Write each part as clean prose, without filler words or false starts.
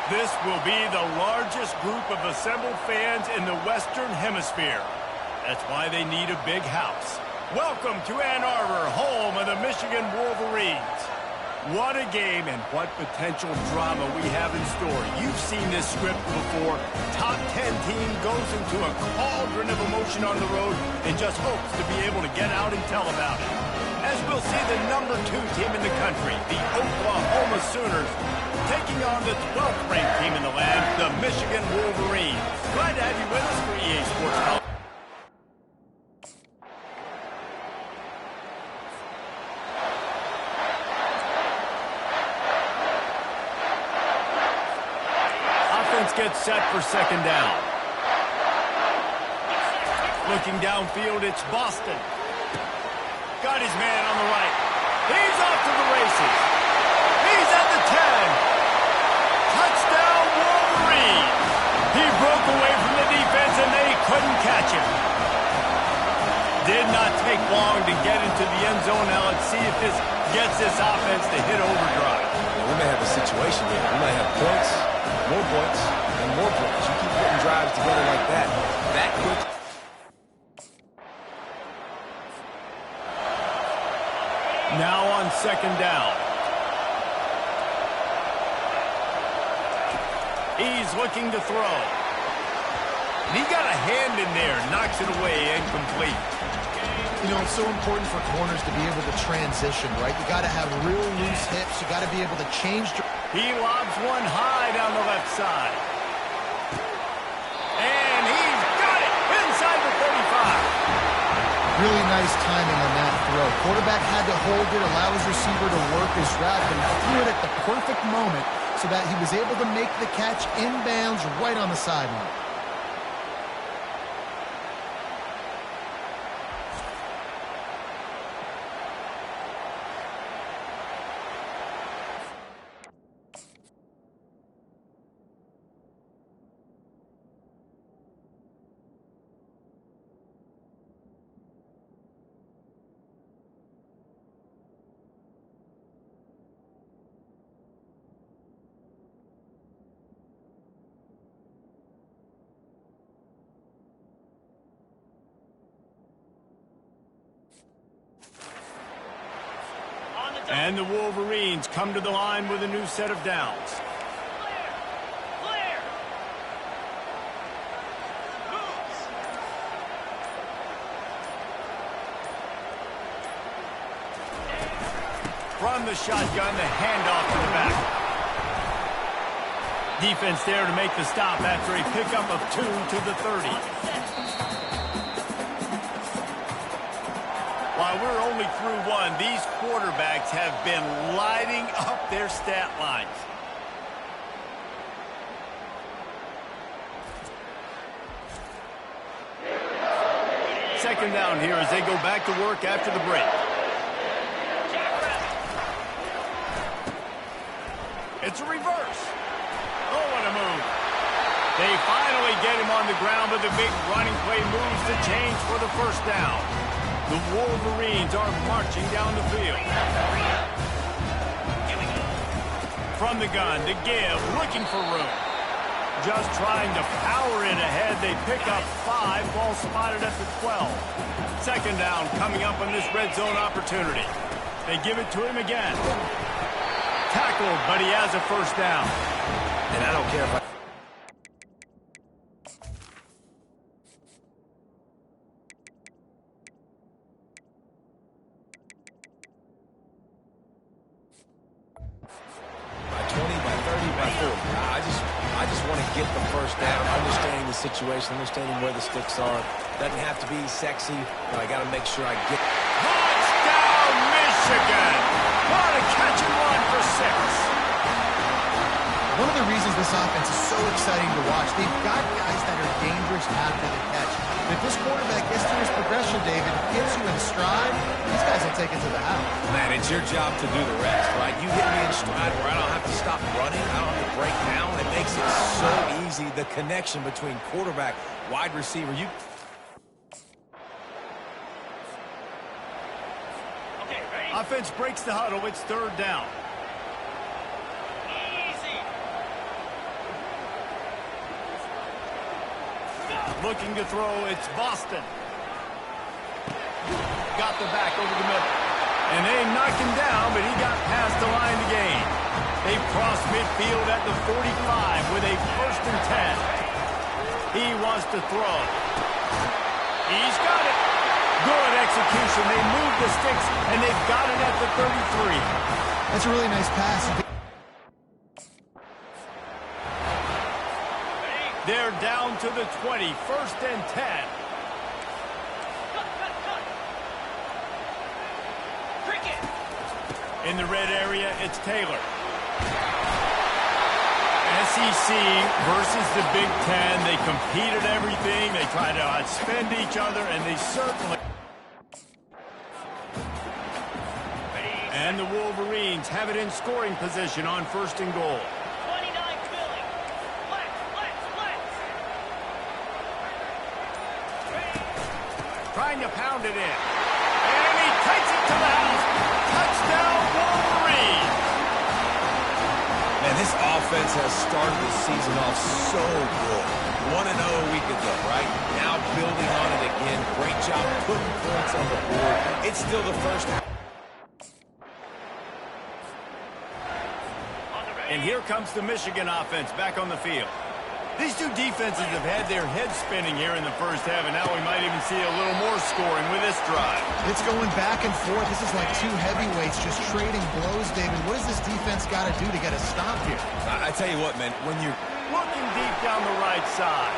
This will be the largest group of assembled fans in the Western Hemisphere. That's why they need a big house. Welcome to Ann Arbor, home of the Michigan Wolverines. What a game and what potential drama we have in store. You've seen this script before. Top 10 team goes into a cauldron of emotion on the road and just hopes to be able to get out and tell about it. As we'll see the number 2 team in the country, the Oklahoma Sooners, taking on the 12th ranked team in the land, the Michigan Wolverines. Glad to have you with us for EA Sports College. Gets set for second down. Looking downfield, it's Boston. Got his man on the right. He's off to the races. He's at the 10. Touchdown, Wolverines. He broke away from the defense, and they couldn't catch him. Did not take long to get into the end zone. Now let's see if this gets this offense to hit overdrive. We may have a situation here. We might have points, more points, and more points. You keep putting drives together like that. That quick. Now on second down. He's looking to throw. He got a hand in there, knocks it away, incomplete. You know, it's so important for corners to be able to transition, right? You got to have real loose hips. You got to be able to change. He lobs one high down the left side. And he's got it inside the 35. Really nice timing on that throw. Quarterback had to hold it, allow his receiver to work his route, and threw it at the perfect moment so that he was able to make the catch inbounds right on the sideline. And the Wolverines come to the line with a new set of downs. Clear. From the shotgun, the handoff to the back. Defense there to make the stop after a pickup of 2 to the 30. While we're only through one, these quarterbacks have been lighting up their stat lines. Second down here as they go back to work after the break. It's a reverse. Oh, what a move. They finally get him on the ground, but the big running play moves the chains for the first down. The Wolverines are marching down the field. From the gun, to give, looking for room. Just trying to power in ahead. They pick up 5, ball spotted at the 12. Second down coming up on this red zone opportunity. They give it to him again. Tackled, but he has a first down. And I don't care if I... situation, understanding where the sticks are. Doesn't have to be sexy, but I got to make sure I get... Touchdown, Michigan! What a catch and run for 6. One of the reasons this offense is so exciting to watch, they've got guys that are dangerous after the catch. And if this quarterback gets through his progression, David, gets you in stride, these guys will take it to the house. Man, it's your job to do the rest, right? You hit me in stride where I don't have to stop running, I don't have to break down. It makes it so easy, the connection between quarterback, wide receiver. Okay, ready? Offense breaks the huddle. It's third down. Easy. Looking to throw, it's Boston. Got the back over the middle. And they knocked him down, but he got past the line to gain. They crossed midfield at the 45 with a 1st and 10. He wants to throw. He's got it. Good execution. They move the sticks, and they've got it at the 33. That's a really nice pass. They're down to the 20, 1st and 10. In the red area, it's Taylor. SEC versus the Big Ten. They compete at everything. They try to outspend each other, and they certainly... And the Wolverines have it in scoring position on 1st and goal. 29 Philly. Let's. Trying to pound it in. And he takes it to the house. Touchdown, Wolverines. Man, this offense has started the season off so good. 1-0 a week ago, right? Now building on it again. Great job putting points on the board. It's still the first half. And here comes the Michigan offense back on the field. These two defenses have had their heads spinning here in the first half, and now we might even see a little more scoring with this drive. It's going back and forth. This is like two heavyweights just trading blows, David. What does this defense got to do to get a stop here? I tell you what, man, when you're looking deep down the right side.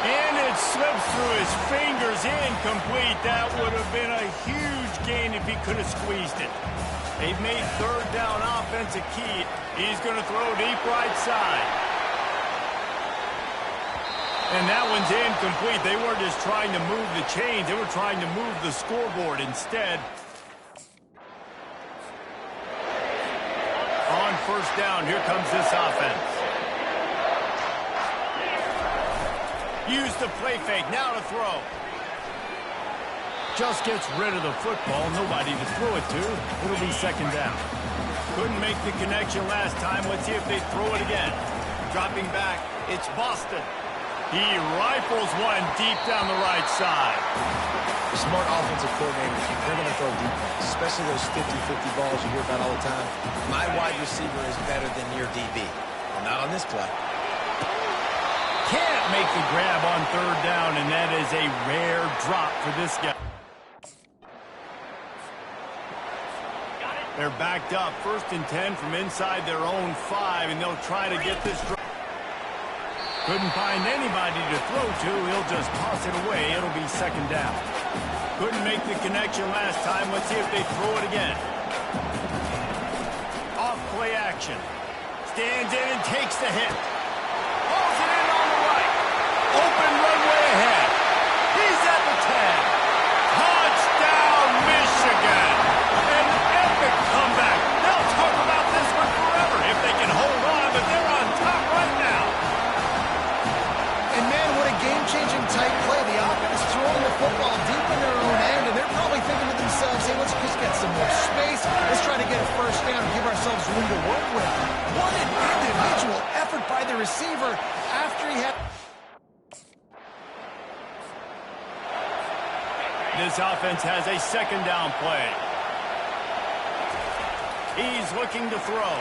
And it slips through his fingers, incomplete. That would have been a huge gain if he could have squeezed it. They've made 3rd down offense a key. He's going to throw deep right side. And that one's incomplete. They weren't just trying to move the chains. They were trying to move the scoreboard instead. On 1st down, here comes this offense. Use the play fake. Now to throw. Just gets rid of the football. Nobody to throw it to. It'll be 2nd down. Couldn't make the connection last time. Let's see if they throw it again. Dropping back, it's Boston. He rifles one deep down the right side. smart offensive coordinators, they're going to throw deep balls, especially those 50-50 balls you hear about all the time. My wide receiver is better than your DB. Well, not on this play. Can't make the grab on 3rd down, and that is a rare drop for this guy. They're backed up, 1st and 10 from inside their own 5, and they'll try to get this drop. Couldn't find anybody to throw to. He'll just toss it away. It'll be 2nd down. Couldn't make the connection last time. Let's see if they throw it again. Off play action. Stands in and takes the hit. Pulls it in on the right. Open runway ahead. He's at the 10. Touchdown, Michigan. An epic comeback. They'll talk about this one forever if they can hold on, but they're on top right now. And man, what a game-changing tight play. The offense is throwing the football deep in their own end, and they're probably thinking to themselves, hey, let's just get some more space. Let's try to get a 1st down and give ourselves room to work with. What an individual effort by the receiver after he had... This offense has a 2nd down play. He's looking to throw.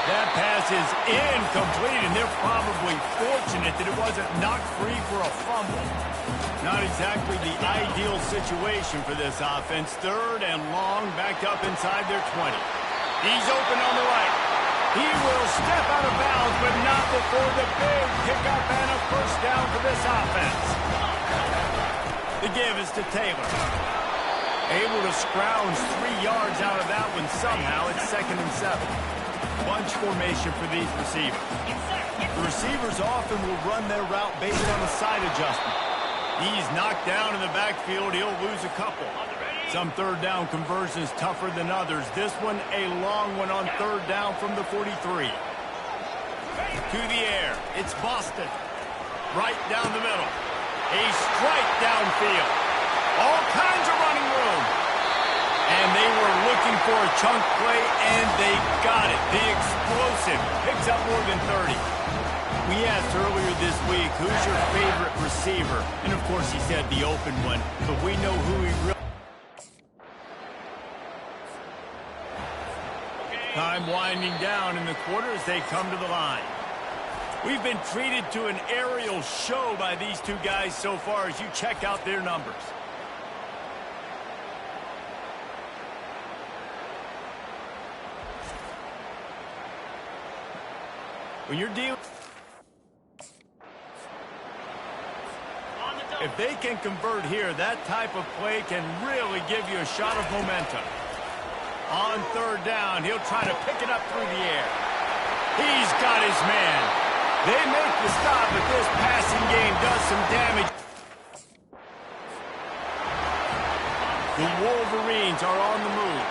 That pass is incomplete, and they're probably fortunate that it wasn't knocked free for a fumble. Not exactly the ideal situation for this offense. 3rd and long, backed up inside their 20. He's open on the right. He will step out of bounds, but not before the big pickup and a 1st down for this offense. The give is to Taylor. Able to scrounge 3 yards out of that one somehow. It's 2nd and 7. Bunch formation for these receivers. The receivers often will run their route based on a side adjustment. He's knocked down in the backfield. He'll lose a couple. Some 3rd down conversions tougher than others. This one a long one on 3rd down from the 43. To the air. It's Boston. Right down the middle. A strike downfield. All kinds of running room. And they were looking for a chunk play, and they got it. The explosive picks up more than 30. We asked earlier this week, who's your favorite receiver? And of course he said the open one, but we know who he really... Time winding down in the quarter as they come to the line. We've been treated to an aerial show by these two guys so far as you check out their numbers. When you're dealing... If they can convert here, that type of play can really give you a shot of momentum. On third down, he'll try to pick it up through the air. He's got his man. They make the stop, but this passing game does some damage. The Wolverines are on the move.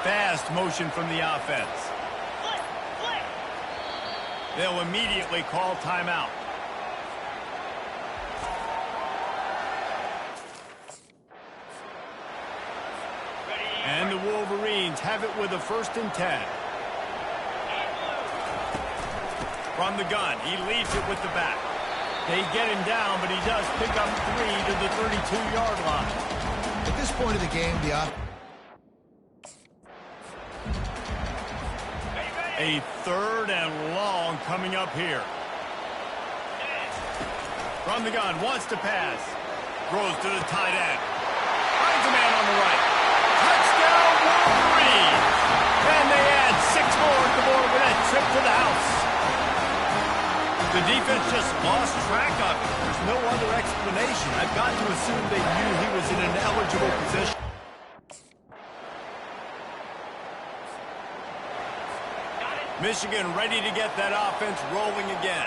Fast motion from the offense. They'll immediately call timeout. And the Wolverines have it with a 1st and 10. From the gun, he leads it with the back. They get him down, but he does pick up 3 to the 32-yard line. At this point of the game, A 3rd and long coming up here. From the gun, wants to pass. Throws to the tight end. Finds a man on the right. Touchdown, Wolverine! And they add 6 more to the board with that trip to the house. The defense just lost track of it. There's no other explanation. I've got to assume they knew he was in an eligible position. Michigan ready to get that offense rolling again.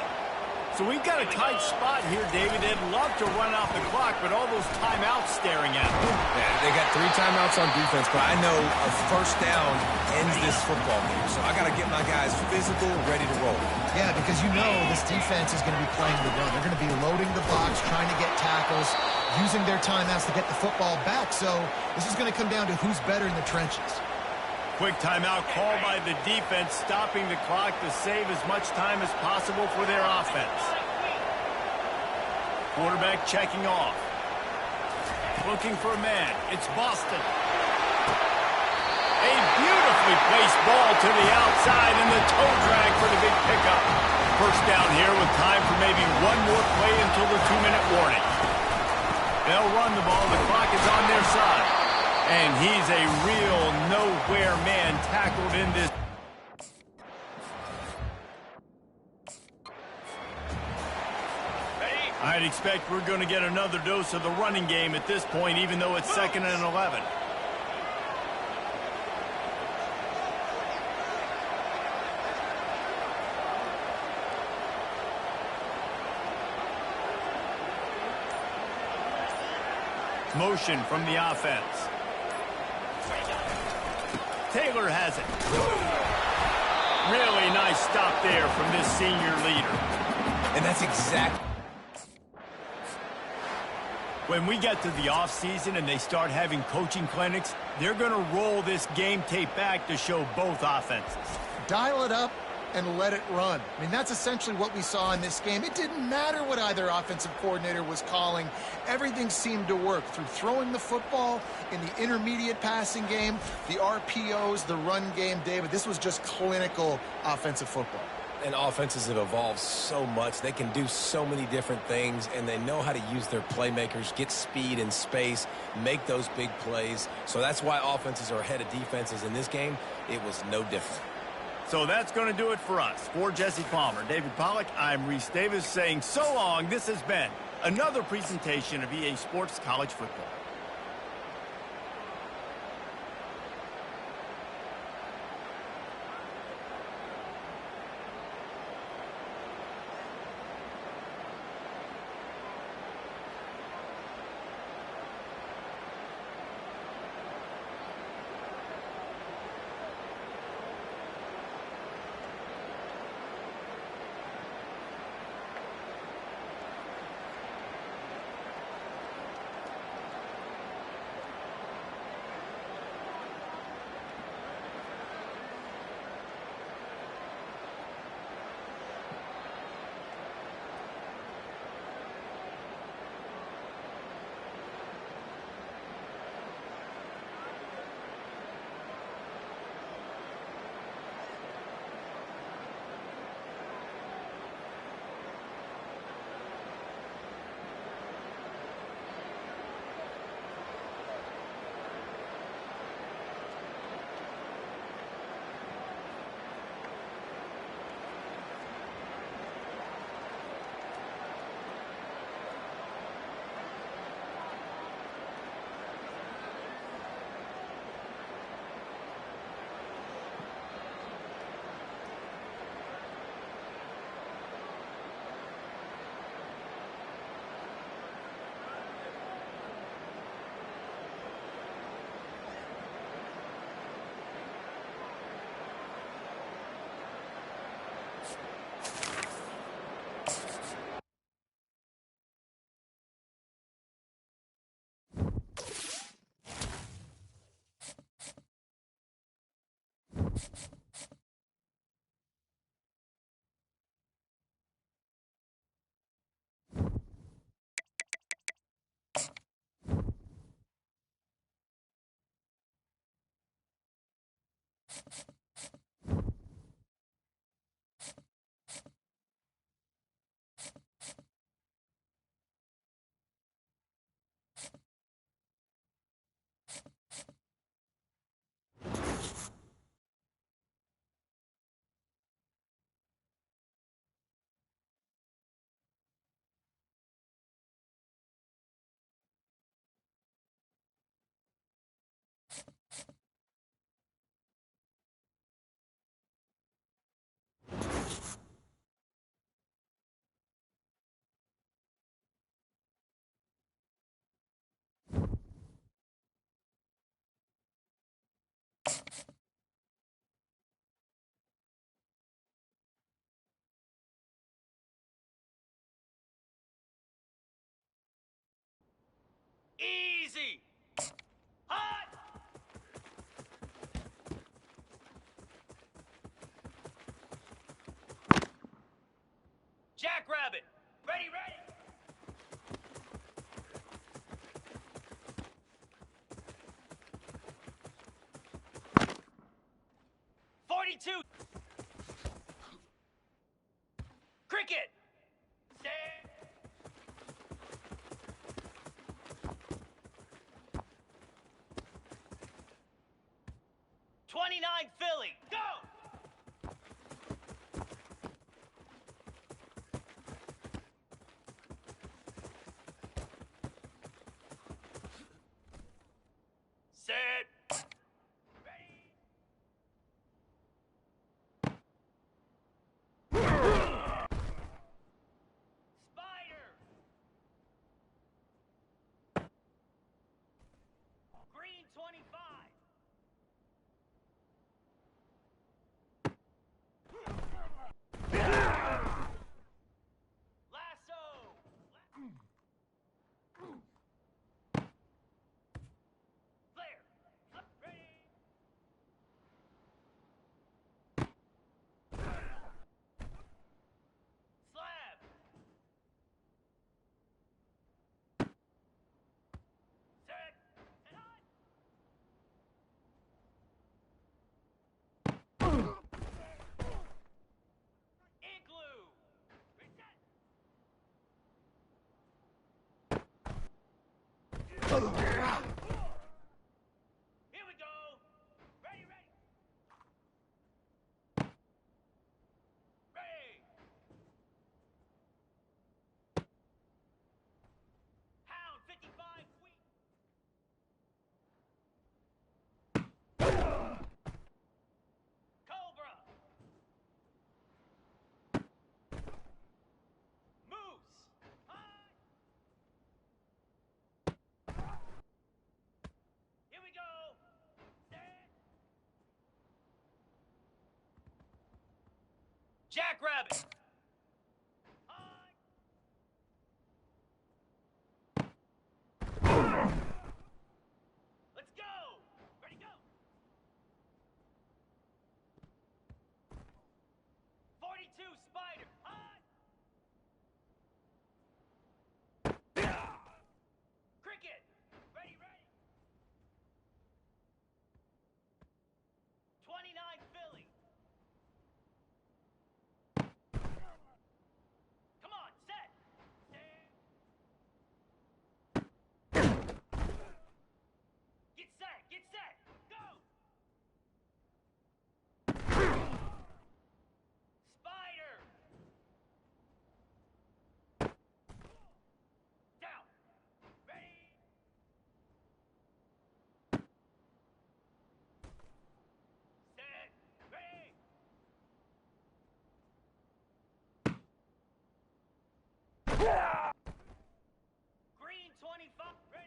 So we've got a tight spot here, David. They'd love to run out the clock, but all those timeouts staring at them. Yeah, they got 3 timeouts on defense, but I know a 1st down ends this football game. So I got to get my guys physical, ready to roll. yeah, because you know this defense is going to be playing the run. They're going to be loading the box, trying to get tackles, using their timeouts to get the football back. So this is going to come down to who's better in the trenches. Quick timeout called by the defense, stopping the clock to save as much time as possible for their offense. Quarterback checking off. Looking for a man. It's Boston. A beautifully placed ball to the outside and the toe drag for the big pickup. 1st down here with time for maybe one more play until the 2-minute warning. They'll run the ball. The clock is on their side. And he's a real nowhere man tackled in this. I'd expect we're going to get another dose of the running game at this point, even though it's 2nd and 11. Motion from the offense. Taylor has it. Really nice stop there from this senior leader. And that's exactly... When we get to the offseason and they start having coaching clinics, they're going to roll this game tape back to show both offenses. Dial it up and let it run. I mean, that's essentially what we saw in this game. It didn't matter what either offensive coordinator was calling. Everything seemed to work through throwing the football in the intermediate passing game, the RPOs, the run game. David, this was just clinical offensive football. And offenses have evolved so much. They can do so many different things, and they know how to use their playmakers, get speed and space, make those big plays. So that's why offenses are ahead of defenses in this game. It was no different. So that's going to do it for us. For Jesse Palmer, David Pollack, I'm Reese Davis saying so long. This has been another presentation of EA Sports College Football. Easy. Hot. Jackrabbit. Ready, ready. 42. Cricket. Set. 29 Philly. Go. Set. Ready. Spider. Green 25. Lasso. Flare. Ready. Slab. Set. And on. Igloo. Reset. Here we go. Ready, ready. Ready. Hound 55 wheat. Cobra. Moose. High. Here we go. Set. Jackrabbit. High. Let's go. Ready, go. 42 Spider. High. Cricket. Ready, ready. 29 Philly. Come on, set. Set. Get set, get set. Go. Spider. Down. Ready. Set. Ready. Green 25. Ready.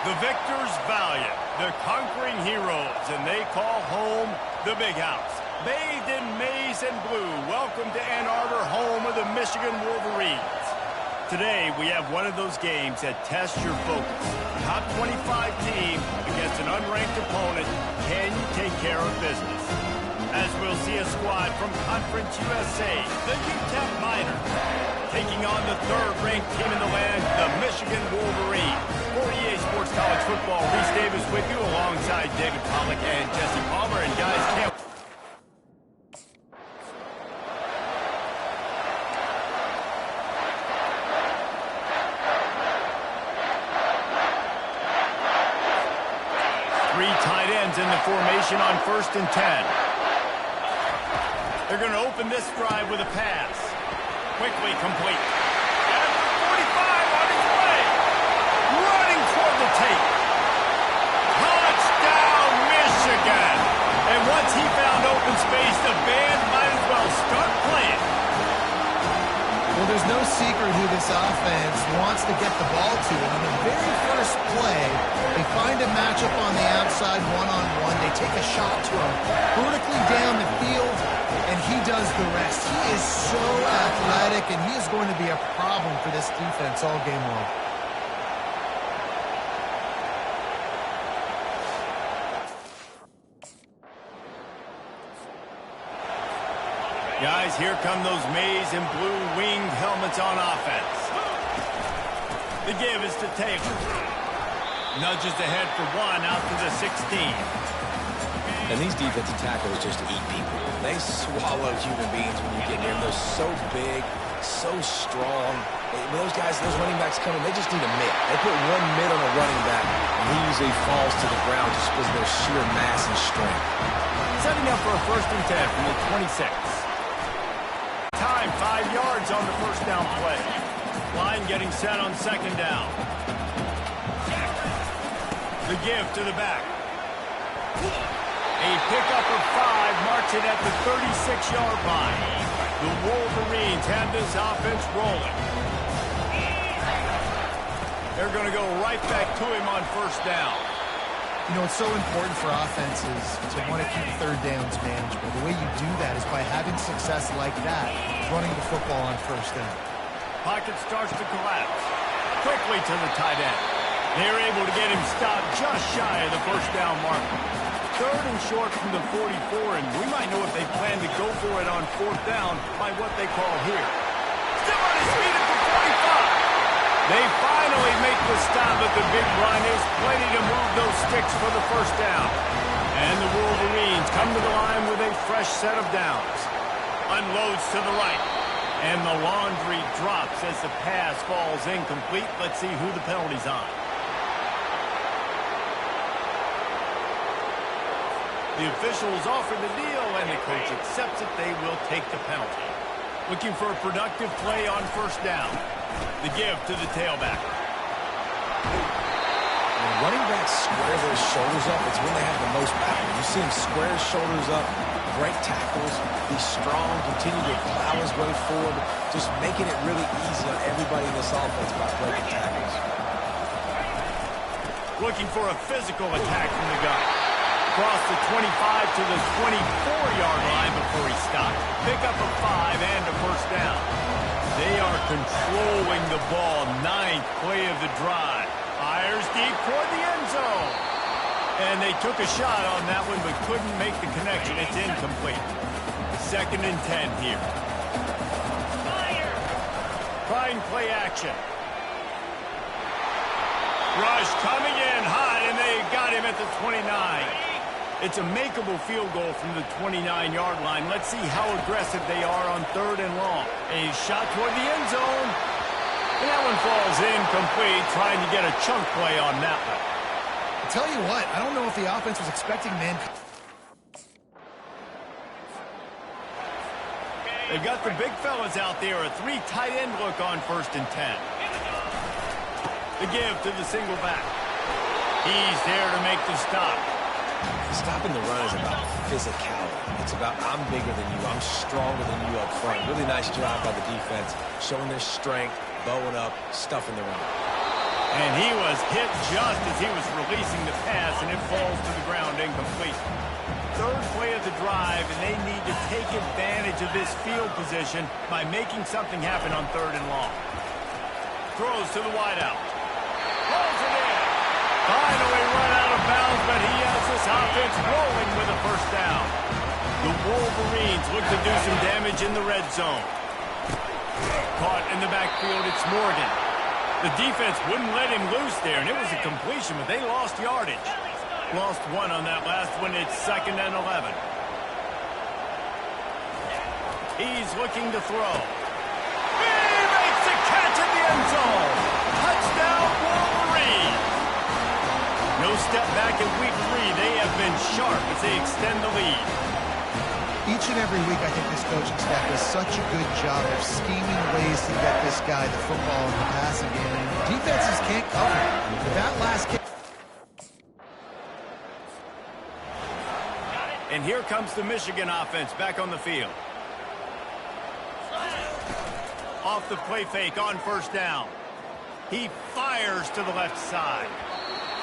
The victors valiant, the conquering heroes, and they call home the Big House. Bathed in maize and blue, welcome to Ann Arbor, home of the Michigan Wolverines. Today, we have one of those games that tests your focus. Top 25 team against an unranked opponent. Can you take care of business? As we'll see a squad from Conference USA, the UTEP Miners, taking on the third-ranked team in the land, the Michigan Wolverines. For EA Sports College Football, Reese Davis with you alongside David Pollack and Jesse Palmer. And guys, can't... Three tight ends in the formation on 1st and 10. They're going to open this drive with a pass. Quickly complete. And 45 on his way. Running toward the tape. Touchdown, Michigan. And once he found open space, the band might as well start playing. Well, there's no secret who this offense wants to get the ball to. And on the very first play, they find a matchup on the outside one-on-one. They take a shot to him vertically down the field, and he does the rest. He is so athletic, and he is going to be a problem for this defense all game long. Guys, here come those maize and blue winged helmets on offense. The give is to Taylor. Nudges ahead for one out to the 16. And these defensive tackles just eat people. They swallow human beings when you get near them. They're so big, so strong. When those guys, those running backs come in, they just need a mid. They put one mid on a running back, and he usually falls to the ground just because of their sheer mass and strength. Setting up for a 1st and 10 from the 26. Time, 5 yards on the first down play. Line getting set on 2nd down. The give to the back. A pickup of 5 marks it at the 36-yard line. The Wolverines have this offense rolling. They're going to go right back to him on 1st down. You know, it's so important for offenses to want to keep 3rd downs manageable. The way you do that is by having success like that, running the football on 1st down. Pocket starts to collapse. Quickly to the tight end. They're able to get him stopped just shy of the 1st down marker. 3rd and short from the 44, and we might know if they plan to go for it on 4th down by what they call here. Still on his feet at the 45. They finally make the stop at the big run. Is plenty to move those sticks for the 1st down. And the Wolverines come to the line with a fresh set of downs. Unloads to the right. And the laundry drops as the pass falls incomplete. Let's see who the penalty's on. The officials offer the deal, and the coach accepts it. They will take the penalty. Looking for a productive play on first down. The give to the tailback. When running backs square their shoulders up, it's when they have the most power. You see him square his shoulders up, break tackles, be strong, continue to plow his way forward, just making it really easy on everybody in this offense by breaking tackles. Looking for a physical attack from the gun. Across the 25 to the 24-yard line before he stopped. Pick up a 5 and a first down. They are controlling the ball. 9th play of the drive. Fires deep toward the end zone. And they took a shot on that one but couldn't make the connection. It's incomplete. 2nd and 10 here. Trying play action. Rush coming in hot, and they got him at the 29. It's a makeable field goal from the 29-yard line. Let's see how aggressive they are on 3rd and long. A shot toward the end zone. And that one falls incomplete, trying to get a chunk play on that one. I'll tell you what, I don't know if the offense was expecting man. They've got the big fellas out there. A 3 tight end look on 1st and 10. The give to the single back. He's there to make the stop. Stopping the run is about physicality. It's about I'm bigger than you, I'm stronger than you up front. Really nice job by the defense, showing their strength, bowing up, stuffing the run. And he was hit just as he was releasing the pass, and it falls to the ground incomplete. 3rd play of the drive, and they need to take advantage of this field position by making something happen on 3rd and long. Throws to the wideout. Pulls it in. Finally run out of bounds, but he has this offense rolling with a first down. The Wolverines look to do some damage in the red zone. Caught in the backfield, it's Morgan. The defense wouldn't let him loose there, and it was a completion, but they lost yardage. Lost 1 on that last one. It's 2nd and 11. He's looking to throw. He makes the catch at the end zone. Touchdown, Wolverines. No step back in week 3. They have been sharp as they extend the lead. Each and every week, I think this coaching staff does such a good job of scheming ways to get this guy the football in the passing game. And defenses can't cover it. But that last kick. And here comes the Michigan offense back on the field. Off the play fake on first down. He fires to the left side.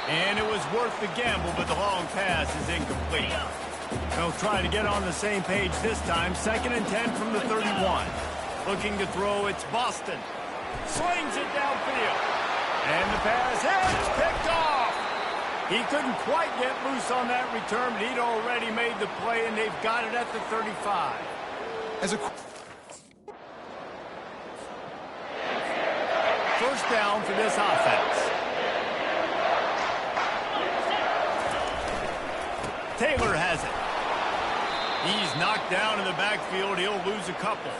And it was worth the gamble, but the long pass is incomplete. They'll try to get on the same page this time. 2nd and 10 from the 31. Looking to throw, it's Boston. Slings it downfield. And the pass hits, picked off. He couldn't quite get loose on that return, but he'd already made the play, and they've got it at the 35. As a first down for this offense. Taylor has it. He's knocked down in the backfield. He'll lose a couple.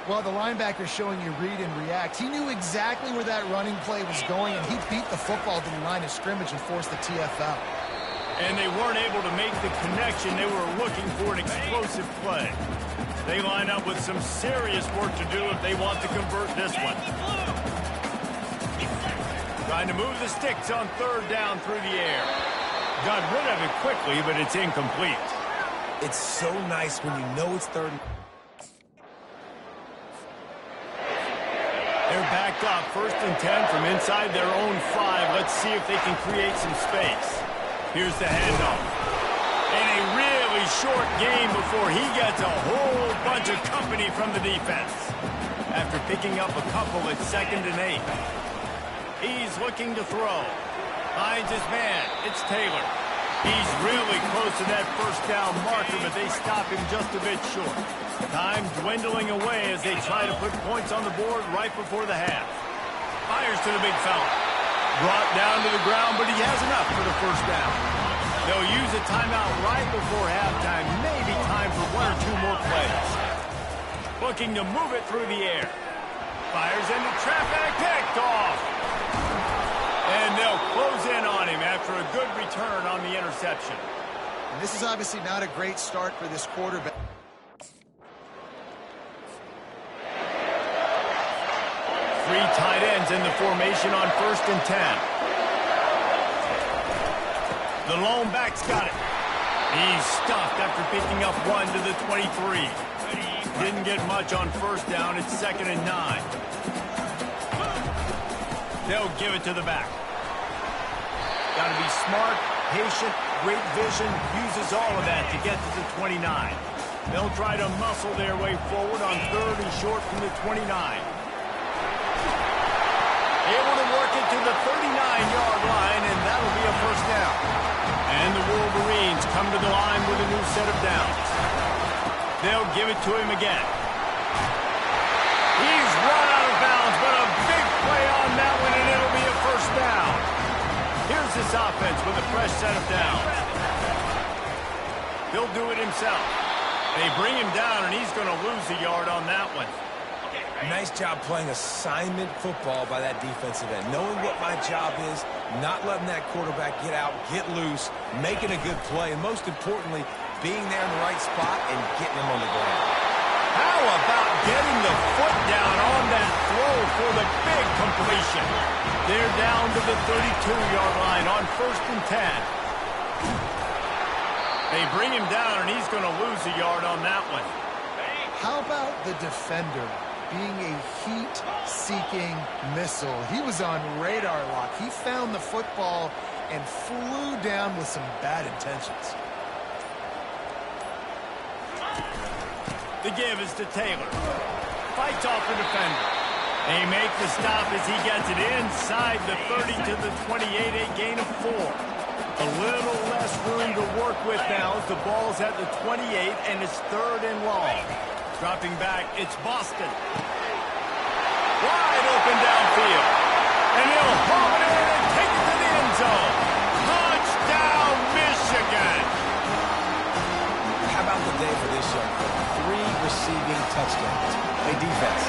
Well, the linebacker's showing you read and react. He knew exactly where that running play was going, and he beat the football to the line of scrimmage and forced the TFL. And they weren't able to make the connection. They were looking for an explosive play. They line up with some serious work to do if they want to convert this one. Trying to move the sticks on 3rd down through the air. Got rid of it quickly, but it's incomplete. It's so nice when you know it's 3rd. They're backed up, 1st and 10 from inside their own 5. Let's see if they can create some space. Here's the handoff. And a really short game before he gets a whole bunch of company from the defense. After picking up a couple at 2nd and 8. He's looking to throw. Finds his man. It's Taylor. He's really close to that first down marker, but they stop him just a bit short. Time dwindling away as they try to put points on the board right before the half. Fires to the big fella. Brought down to the ground, but he has enough for the first down. They'll use a timeout right before halftime. Maybe time for 1 or 2 more plays. Looking to move it through the air. Fires into traffic. Picked off. And they'll close in on him after a good return on the interception. And this is obviously not a great start for this quarterback. Three tight ends in the formation on 1st and 10. The lone back's got it. He's stuffed after picking up one to the 23. Didn't get much on 1st down. It's 2nd and 9. They'll give it to the back. Got to be smart, patient, great vision, uses all of that to get to the 29. They'll try to muscle their way forward on 3rd and short from the 29. Able to work it to the 39-yard line, and that'll be a 1st down. And the Wolverines come to the line with a new set of downs. They'll give it to him again. He's run out of bounds, but a big play on that one, and it'll be a 1st down. Here's this offense with a fresh set of downs. He'll do it himself. They bring him down, and he's going to lose a yard on that one. Nice job playing assignment football by that defensive end. Knowing what my job is, not letting that quarterback get out, get loose, making a good play, and most importantly, being there in the right spot and getting him on the ground. How about getting the foot down on that throw for the big completion? They're down to the 32-yard line on 1st and 10. They bring him down, and he's going to lose a yard on that one. How about the defender being a heat-seeking missile? He was on radar lock. He found the football and flew down with some bad intentions. The give is to Taylor. Fights off the defender. They make the stop as he gets it inside the 30 to the 28, a gain of 4. A little less room to work with now as the ball's at the 28 and it's 3rd and long. Dropping back, it's Boston. Wide open downfield. And he'll haul it in and take it to the end zone. Touchdown, Michigan! How about the day for this young player? 3 receiving touchdowns. Hey, defense,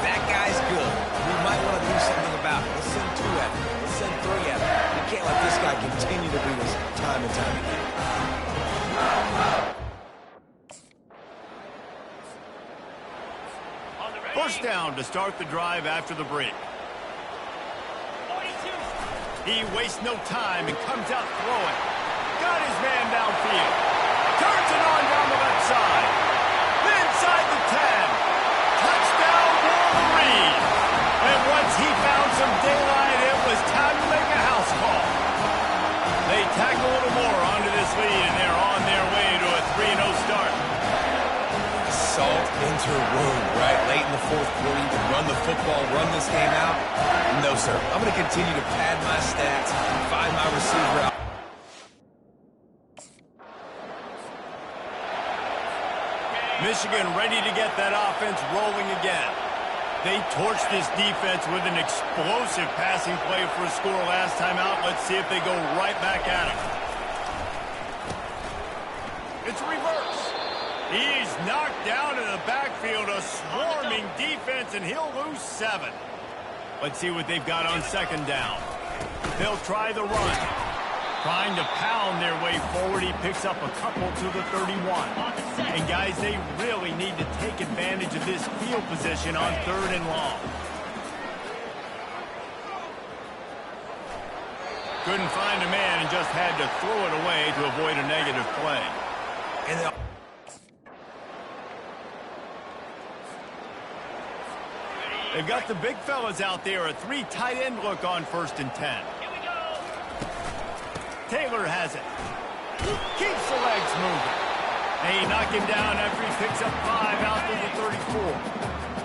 that guy's good. We might want to do something about it. Let's send 2 at him. Let's send 3 at him. We can't let this guy continue to beat us time and time again. 1st down to start the drive after the break. He wastes no time and comes out throwing. Got his man downfield. Turns it on down the left side. Inside the 10. Touchdown, Wolverines. And once he found some daylight, it was time to make a house call. They tack a little more onto this lead, and they're on their way to a 3-0 start. Salt into a wound, right? Late in the 4th quarter, you can run the football, run this game out. No, sir. I'm going to continue to pad my stats, find my receiver out. Michigan ready to get that offense rolling again. They torched this defense with an explosive passing play for a score last time out. Let's see if they go right back at it. It's reverse. He's knocked down in the backfield, a swarming defense, and he'll lose 7. Let's see what they've got on 2nd down. They'll try the run. Trying to pound their way forward, he picks up a couple to the 31. And guys, they really need to take advantage of this field position on 3rd and long. Couldn't find a man and just had to throw it away to avoid a negative play. And they've got the big fellas out there, a 3 tight end look on 1st and 10. Taylor has it. Keeps the legs moving. They knock him down after he picks up 5 out to the 34.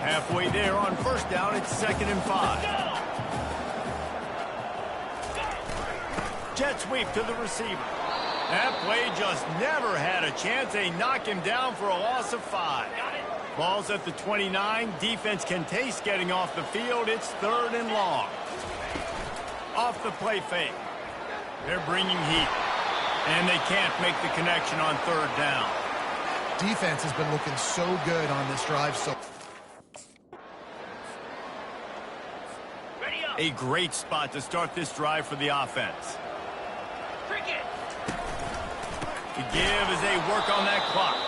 Halfway there on 1st down, it's 2nd and 5. Jet sweep to the receiver. That play just never had a chance. They knock him down for a loss of 5. Ball's at the 29. Defense can taste getting off the field. It's 3rd and long. Off the play fake. They're bringing heat. And they can't make the connection on 3rd down. Defense has been looking so good on this drive. A great spot to start this drive for the offense. to give as they work on that clock.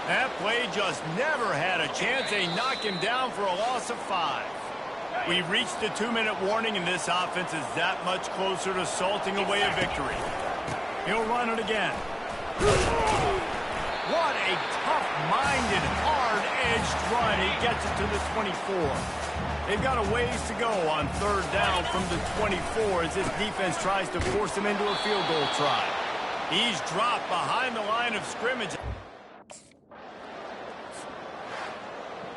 That play just never had a chance. They knock him down for a loss of 5. We've reached the 2-minute warning, and this offense is that much closer to salting away a victory. He'll run it again. What a tough-minded, hard-edged run. He gets it to the 24. They've got a ways to go on 3rd down from the 24 as this defense tries to force him into a field goal try. He's dropped behind the line of scrimmage.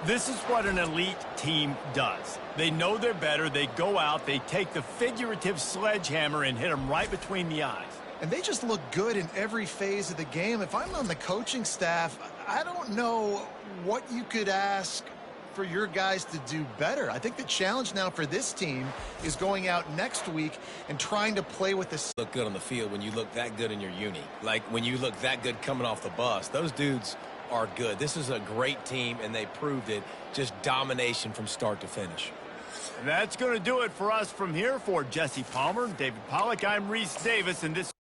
This is what an elite team does. They know they're better. They go out. They take the figurative sledgehammer and hit them right between the eyes. And they just look good in every phase of the game. If I'm on the coaching staff, I don't know what you could ask for your guys to do better. I think the challenge now for this team is going out next week and trying to play with this. Look good on the field when you look that good in your uni. Like when you look that good coming off the bus. Those dudes are good. This is a great team, and they proved it. Just domination from start to finish. And that's going to do it for us from here. For Jesse Palmer, David Pollack, I'm Reese Davis, and this